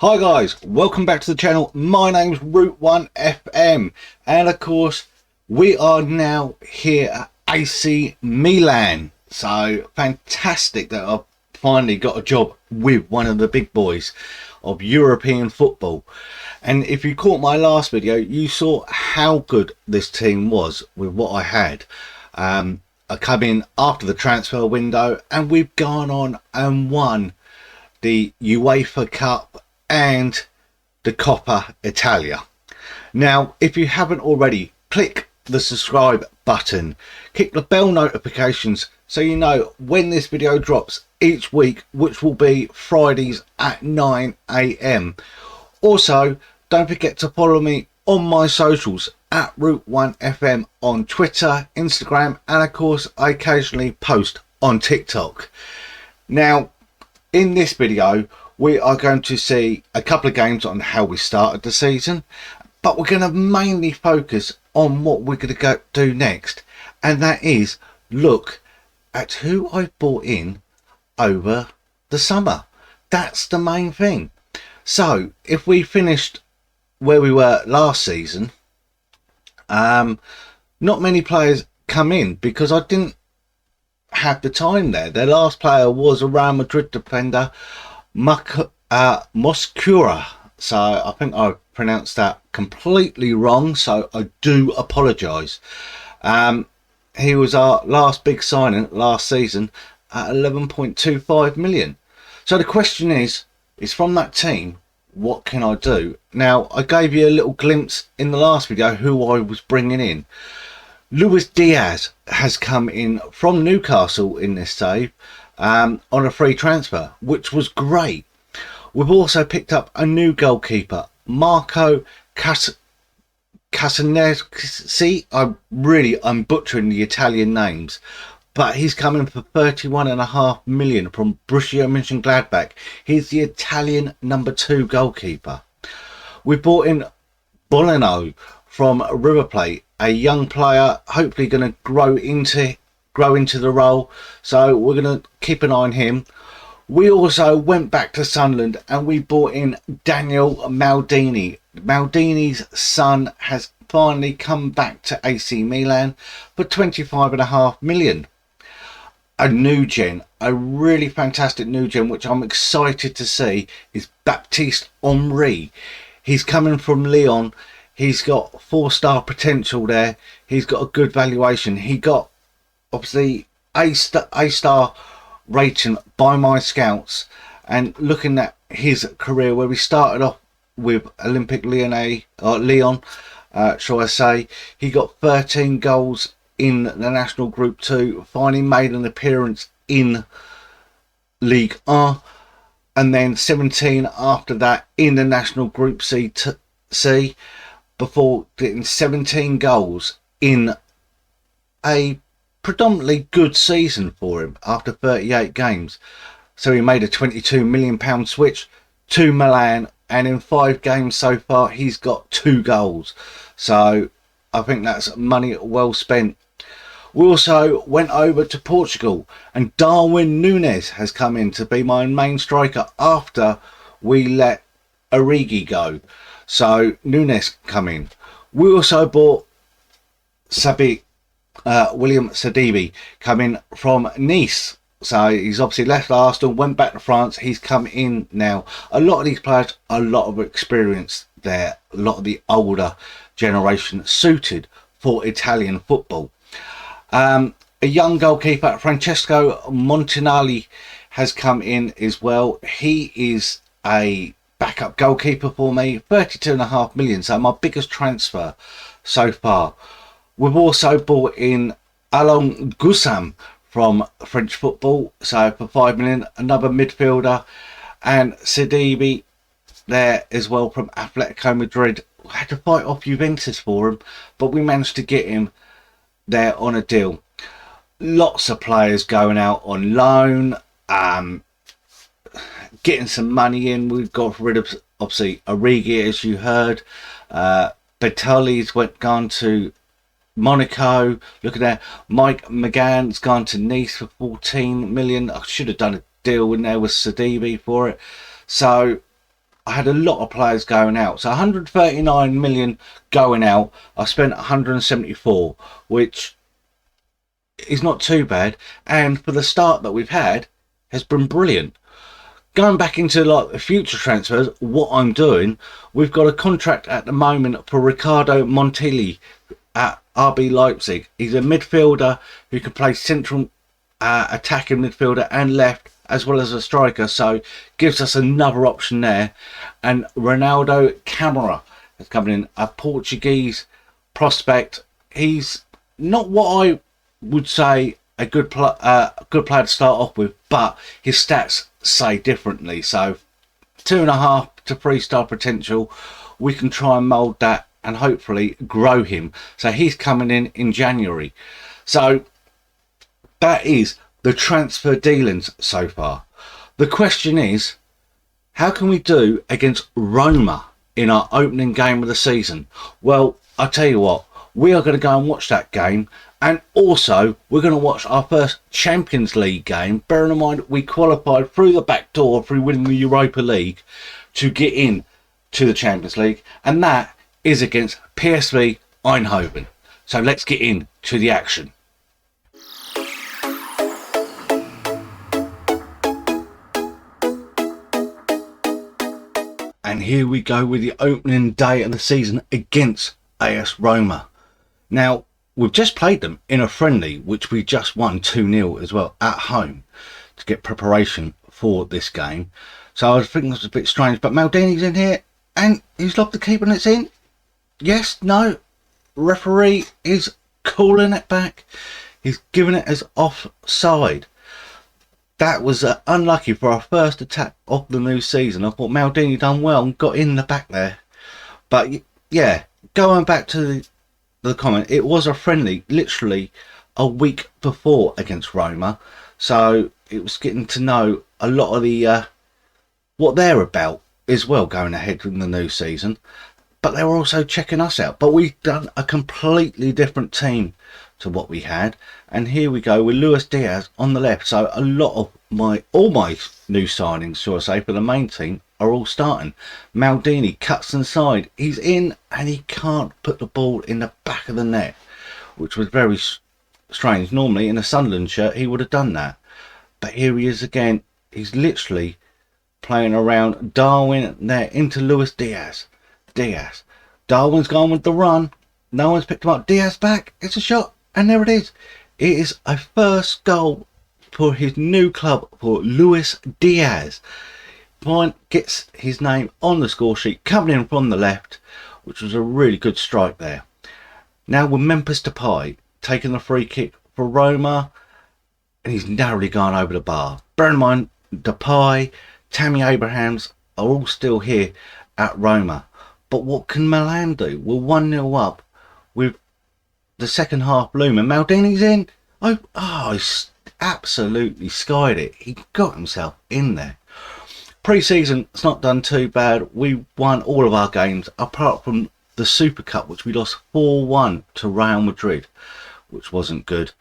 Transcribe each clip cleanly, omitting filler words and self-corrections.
Hi guys, welcome back to the channel. My name's Route 1 FM, and of course we are now here at AC Milan. So fantastic that I've finally got a job with one of the big boys of European football. And if you caught my last video, you saw how good this team was with what I had. I come in after the transfer window and we've gone on and won the UEFA Cup and the Coppa Italia. Now, if you haven't already, click the subscribe button, click the bell notifications so you know when this video drops each week, which will be Fridays at 9 AM. Also, don't forget to follow me on my socials at Route 1 FM on Twitter, Instagram, and of course I occasionally post on TikTok. Now, in this video we are going to see a couple of games on how we started the season, but we're going to mainly focus on what we're going to do next, and that is look at who I've bought in over the summer. That's the main thing. So if we finished where we were last season, not many players come in because I didn't have the time there. Their last player was a Real Madrid defender, Moscura. So I think I pronounced that completely wrong, so I do apologise. He was our last big signing last season at 11.25 million. So the question is from that team, what can I do? Now, I gave you a little glimpse in the last video who I was bringing in. Luis Diaz has come in from Newcastle in this save on a free transfer, which was great. We've also picked up a new goalkeeper, Marco Casanesi. I'm butchering the Italian names, but he's coming for 31.5 million from Borussia Mönchengladbach. He's the Italian number 2 goalkeeper. We brought in Bolino from River Plate, a young player, hopefully going to grow into the role, so we're going to keep an eye on him. We also went back to Sunderland and we brought in Daniel Maldini. Maldini's son has finally come back to AC Milan for 25.5 million. A new gen, a really fantastic new gen, which I'm excited to see, is Baptiste Henry. He's coming from Lyon. He's got 4-star potential there. He's got a good valuation. He got obviously A-star rating by my scouts, and looking at his career where he started off with Olympic Lyon, shall I say, he got 13 goals in the National Group 2, finally made an appearance in Ligue 1, and then 17 after that in the National Group C, before getting 17 goals in a predominantly good season for him after 38 games. So he made a £22 million switch to Milan, and in 5 games so far he's got 2 goals. So I think that's money well spent. We also went over to Portugal, and Darwin Núñez has come in to be my main striker after we let Origi go. So Núñez come in. We also bought William Sadibi coming from Nice. So he's obviously left Arsenal, went back to France. He's come in now. A lot of these players, a lot of experience there. A lot of the older generation suited for Italian football. A young goalkeeper, Francesco Montanelli, has come in as well. He is a backup goalkeeper for me, 32.5 million. So my biggest transfer so far. We've also bought in Alain Goussam from French football, so for 5 million, another midfielder, and Sidibe there as well from Atletico Madrid. We had to fight off Juventus for him, but we managed to get him there on a deal. Lots of players going out on loan, getting some money in. We've got rid of obviously Origi, as you heard. Bertoli's gone to Monaco. Look at that. Mike McGann's gone to Nice for 14 million. I should have done a deal in there with Sidibe for it. So I had a lot of players going out. So 139 million going out. I spent 174, which is not too bad. And for the start that we've had, has been brilliant. Going back into like the future transfers, what I'm doing, we've got a contract at the moment for Ricardo Montiel at RB Leipzig. He's a midfielder who can play central attacking midfielder and left, as well as a striker, so gives us another option there. And Ronaldo Camara is coming in, a Portuguese prospect. He's not what I would say a good player to start off with, but his stats say differently. So 2.5 to 3-star potential. We can try and mould that and hopefully grow him. So he's coming in January. So that is the transfer dealings so far. The question is, how can we do against Roma in our opening game of the season? Well, I'll tell you what, we are going to go and watch that game, and also we're going to watch our first Champions League game. Bearing in mind we qualified through the back door through winning the Europa League to get in to the Champions League, and that is against PSV Eindhoven. So let's get into the action. And here we go with the opening day of the season against AS Roma. Now, we've just played them in a friendly, which we just won 2-0 as well at home to get preparation for this game. So I was thinking it was a bit strange, but Maldini's in here and he's lobbed the keeper and it's in. Yes, no, referee is calling it back. He's giving it as offside. That was unlucky for our first attack of the new season. I thought Maldini done well and got in the back there. But yeah, going back to the comment, it was a friendly literally a week before against Roma. So it was getting to know a lot of the what they're about as well going ahead in the new season. But they were also checking us out. But we've done a completely different team to what we had, and here we go with Luis Diaz on the left. So a lot of all my new signings, shall I say, for the main team are all starting. Maldini cuts inside, he's in, and he can't put the ball in the back of the net, which was very strange. Normally in a Sunderland shirt he would have done that, but here he is again. He's literally playing around Darwin there into Luis Diaz. Darwin's gone with the run, no one's picked him up. Diaz back, it's a shot, and there it is. It is a first goal for his new club for Luis Diaz. Point gets his name on the score sheet, coming in from the left, which was a really good strike there. Now with Memphis Depay taking the free kick for Roma, and he's narrowly gone over the bar. Bear in mind, Depay, Tammy Abrahams are all still here at Roma. But what can Milan do? We're 1-0 up with the second half looming. Maldini's in. He's absolutely skied it. He got himself in there. Pre-season, it's not done too bad. We won all of our games apart from the Super Cup, which we lost 4-1 to Real Madrid, which wasn't good.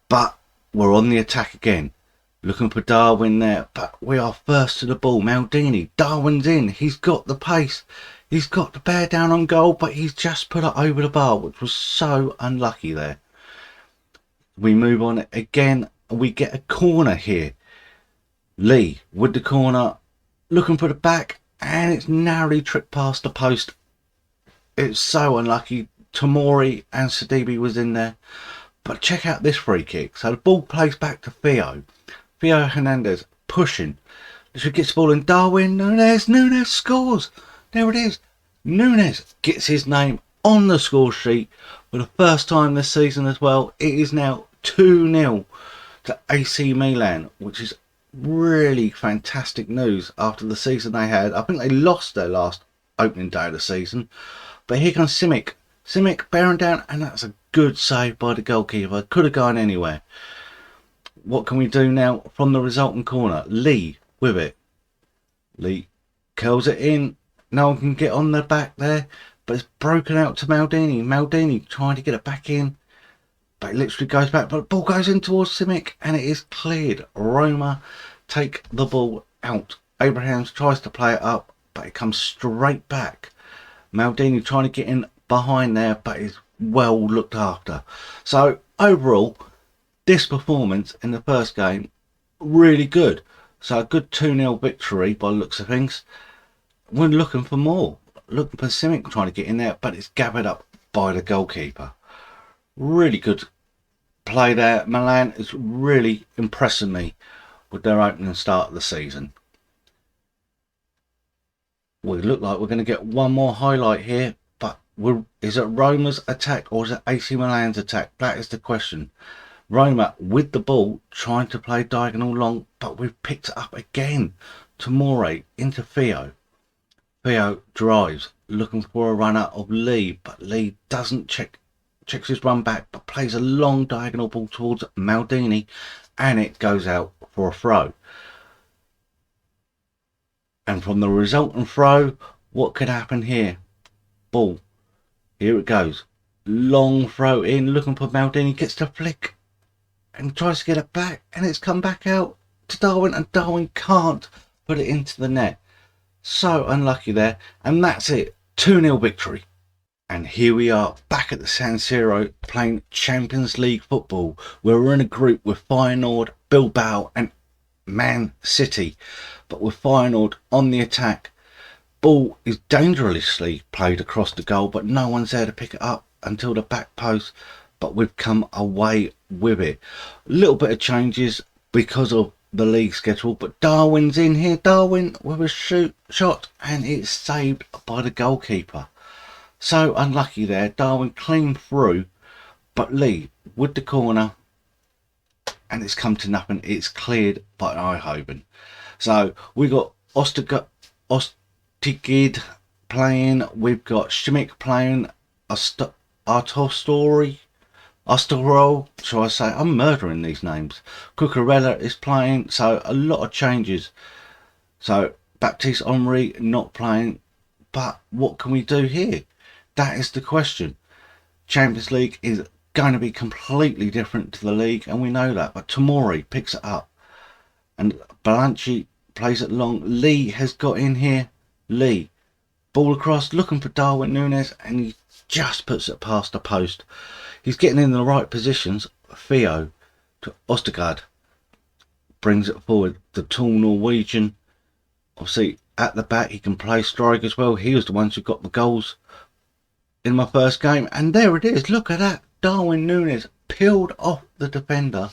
But we're on the attack again. Looking for Darwin there, but we are first to the ball. Maldini, Darwin's in. He's got the pace. He's got to bear down on goal, but he's just put it over the bar, which was so unlucky there. We move on again. We get a corner here. Lee with the corner, looking for the back, and it's narrowly tripped past the post. It's so unlucky. Tomori and Sidibe was in there. But check out this free kick. So the ball plays back to Theo. Theo Hernandez pushing. She gets the ball in. Darwin Nunez scores. There it is. Nunez gets his name on the score sheet for the first time this season as well. It is now 2-0 to AC Milan, which is really fantastic news after the season they had. I think they lost their last opening day of the season. But here comes Simic. Simic bearing down, and that's a good save by the goalkeeper. Could have gone anywhere. What can we do now from the resultant corner? Lee with it. Lee curls it in. No one can get on the back there, but it's broken out to Maldini. Maldini trying to get it back in, but it literally goes back. But the ball goes in towards Simic, and it is cleared. Roma take the ball out. Abrahams tries to play it up, but it comes straight back. Maldini trying to get in behind there, but is well looked after. So overall, this performance in the first game, really good. So a good 2-0 victory by the looks of things. We're looking for more. Looking for Simic trying to get in there, but it's gathered up by the goalkeeper. Really good play there. Milan is really impressing me with their opening start of the season. We look like we're going to get one more highlight here, but is it Roma's attack or is it AC Milan's attack? That is the question. Roma with the ball trying to play diagonal long, but we've picked it up again. Tomori into Theo. Theo drives, looking for a runner of Lee, but Lee doesn't checks his run back, but plays a long diagonal ball towards Maldini, and it goes out for a throw. And from the resultant throw, what could happen here? Ball. Here it goes. Long throw in, looking for Maldini, gets the flick and tries to get it back, and it's come back out to Darwin, and Darwin can't put it into the net. So unlucky there, and that's it. 2-0 victory. And here we are back at the San Siro playing Champions League football, where we're in a group with Feyenoord, Bilbao and Man City. But with Feyenoord on the attack, ball is dangerously played across the goal, but no one's there to pick it up until the back post. But we've come away with it. A little bit of changes because of the league schedule, but Darwin's in here. Darwin with a shot, and it's saved by the goalkeeper. So unlucky there. Darwin clean through, but Lee with the corner, and it's come to nothing. It's cleared by Eindhoven. So we got Ostigid playing. We've got Schmick playing. Artostori. Astero, shall I say? I'm murdering these names. Cucurella is playing, so a lot of changes. So Baptiste Henry not playing, but what can we do here? That is the question. Champions League is going to be completely different to the league, and we know that. But Tomori picks it up, and Balanchi plays it long. Lee has got in here. Lee, ball across, looking for Darwin Núñez, and he just puts it past the post. He's getting in the right positions. Theo to Ostigard brings it forward. The tall Norwegian, obviously at the back, he can play strike as well. He was the ones who got the goals in my first game, and there it is. Look at that. Darwin Núñez peeled off the defender,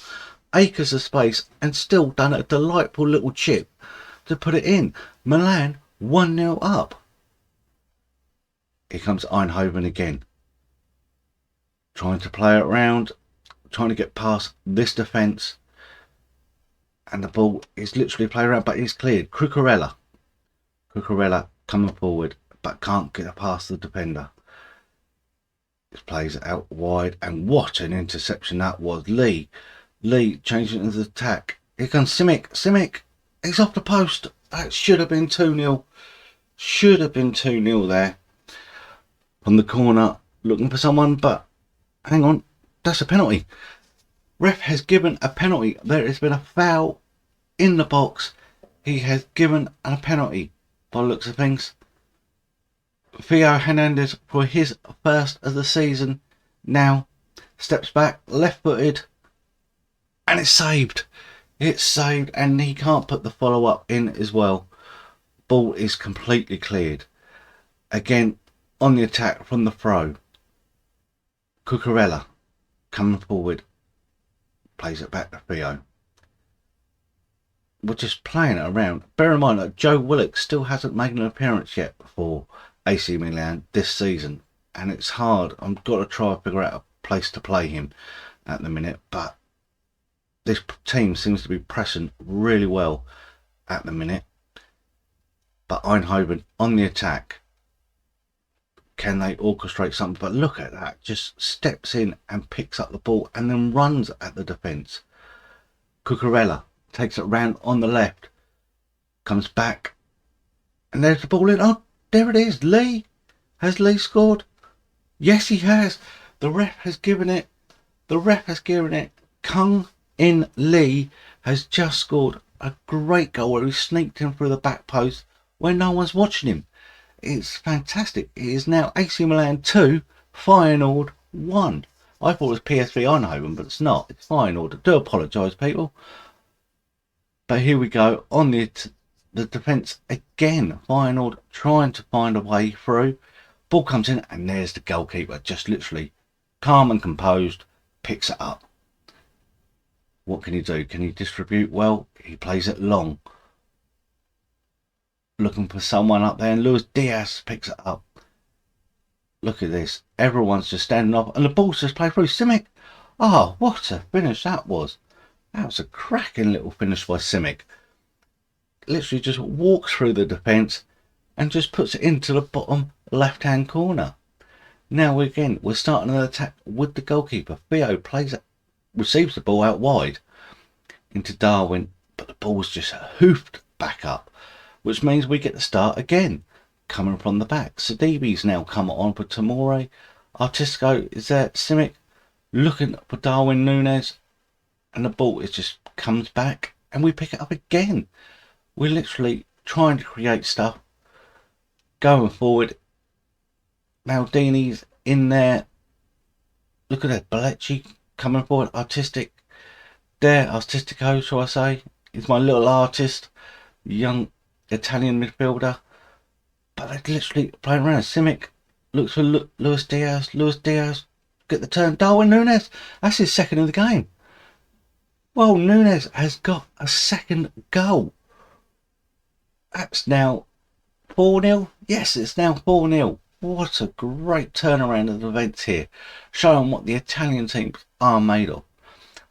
acres of space, and still done a delightful little chip to put it in. Milan 1-0 up. Here comes Eindhoven again, trying to play it around, trying to get past this defence, and the ball is literally played around, but it's cleared. Cucurella coming forward, but can't get past the defender. It plays it out wide, and what an interception that was. Lee changing into the attack. Here comes Simic. He's off the post. That should have been 2-0. Should have been 2-0 there. From the corner, looking for someone, but hang on, that's a penalty. Ref has given a penalty. There has been a foul in the box. He has given a penalty by the looks of things. Theo Hernandez, for his first of the season, now steps back, left-footed, and it's saved. It's saved, and he can't put the follow-up in as well. Ball is completely cleared. Again, on the attack from the throw. Cucurella coming forward, plays it back to Theo. We're just playing it around. Bear in mind that Joe Willock still hasn't made an appearance yet for AC Milan this season, and it's hard. I've got to try and figure out a place to play him at the minute, but this team seems to be pressing really well at the minute. But Eindhoven on the attack. Can they orchestrate something? But look at that. Just steps in and picks up the ball and then runs at the defence. Cucurella takes it round on the left. Comes back. And there's the ball in. Oh, there it is. Lee. Has Lee scored? Yes, he has. The ref has given it. Kung In Lee has just scored a great goal where he sneaked in through the back post. when no one's watching him. It's fantastic. It is now AC Milan 2, Feyenoord 1. I thought it was PSV Eindhoven, but it's not. It's Feyenoord. I do apologise, people. But here we go on the defence again. Feyenoord trying to find a way through. Ball comes in and there's the goalkeeper, just literally calm and composed, picks it up. What can he do? Can he distribute? Well, he plays it long. Looking for someone up there, and Luis Diaz picks it up. Look at this. Everyone's just standing off, and the ball's just played through. Simic. Oh, what a finish that was. That was a cracking little finish by Simic. Literally just walks through the defence and just puts it into the bottom left-hand corner. Now again, we're starting an attack with the goalkeeper. Theo plays it, receives the ball out wide into Darwin, but the ball's just hoofed back up, which means we get the start again, coming from the back. Sidibe's now come on for Tamore. Artisco is there. Simic looking for Darwin Núñez, and the ball just comes back, and we pick it up again. We're literally trying to create stuff, going forward. Maldini's in there. Look at that, Baletti coming forward. Artistico, shall I say. He's my little artist, young Italian midfielder. But they're literally playing around. Simic looks for Luis Diaz. Luis Diaz get the turn. Darwin Núñez, that's his second of the game. Well, Núñez has got a second goal. That's now 4-0. Yes, it's now 4-0. What a great turnaround of events here, showing what the Italian teams are made of.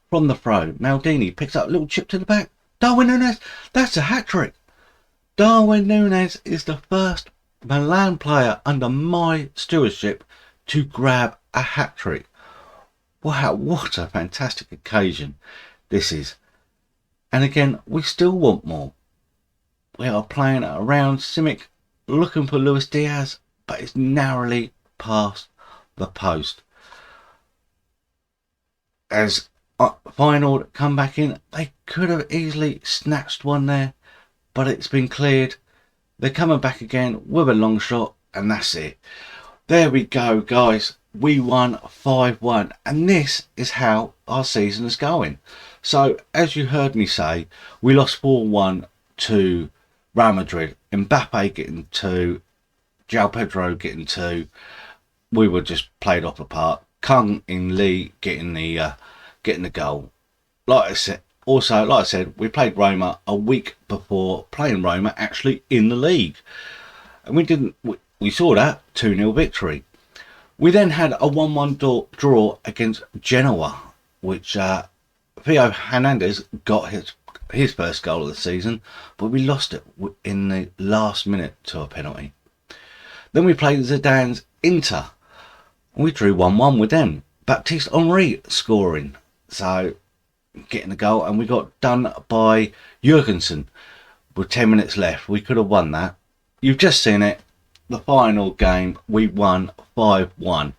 From the throw, Maldini picks up a little chip to the back. Darwin Núñez, that's a hat-trick. Darwin Núñez is the first Milan player under my stewardship to grab a hat-trick. Wow, what a fantastic occasion this is. And again, we still want more. We are playing around. Simic looking for Luis Diaz, but it's narrowly past the post. As Feyenoord come back in, they could have easily snatched one there, but it's been cleared. They're coming back again with a long shot, and that's it. There we go, guys. We won 5-1, and this is how our season is going. So, as you heard me say, we lost 4-1 to Real Madrid. Mbappe getting 2, João Pedro getting 2. We were just played off the park. Kung In Lee getting the goal. Like I said, we played Roma a week before playing Roma actually in the league, and we saw that 2-0 victory. We then had a 1-1 draw against Genoa, which Theo Hernandez got his first goal of the season, but we lost it in the last minute to a penalty. Then we played Zidane's Inter, and we drew 1-1 with them. Baptiste Henry scoring, so getting the goal, and we got done by Jurgensen with 10 minutes left. We could have won that. You've just seen it. The final game, we won 5-1.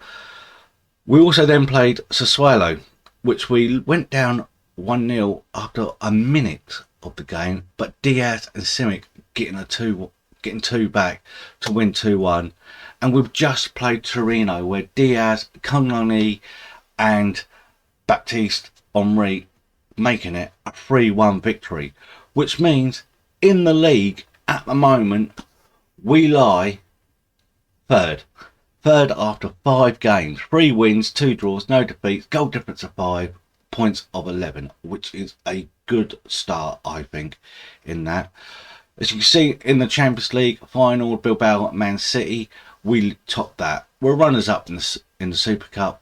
We also then played Sassuolo, which we went down 1-0 after a minute of the game, but Diaz and Simic getting two back to win 2-1. And we've just played Torino, where Diaz, Kung and Baptiste Henry making it a 3-1 victory, which means in the league at the moment we lie third after 5 games, 3 wins, 2 draws, no defeats, goal difference of 5, points of 11, which is a good start, I think, in that. As you can see in the Champions League final, Bilbao Man City, we topped that. We're runners up in the Super Cup.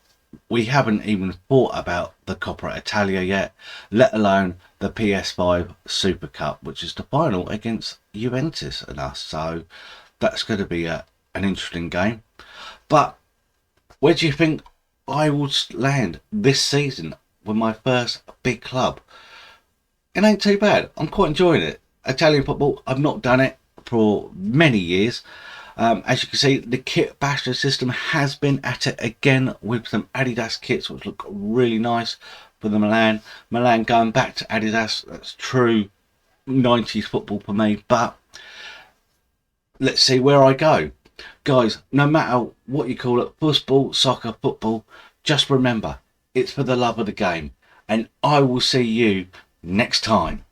We haven't even thought about the Coppa Italia yet, let alone the PS5 Super Cup, which is the final against Juventus and us. So that's going to be an interesting game. But where do you think I will land this season with my first big club? It ain't too bad. I'm quite enjoying it. Italian football, I've not done it for many years. As you can see, the kit basher system has been at it again with some Adidas kits, which look really nice for the Milan. Milan going back to Adidas, that's true 90s football for me. But let's see where I go. Guys, no matter what you call it, football, soccer, football, just remember, it's for the love of the game. And I will see you next time.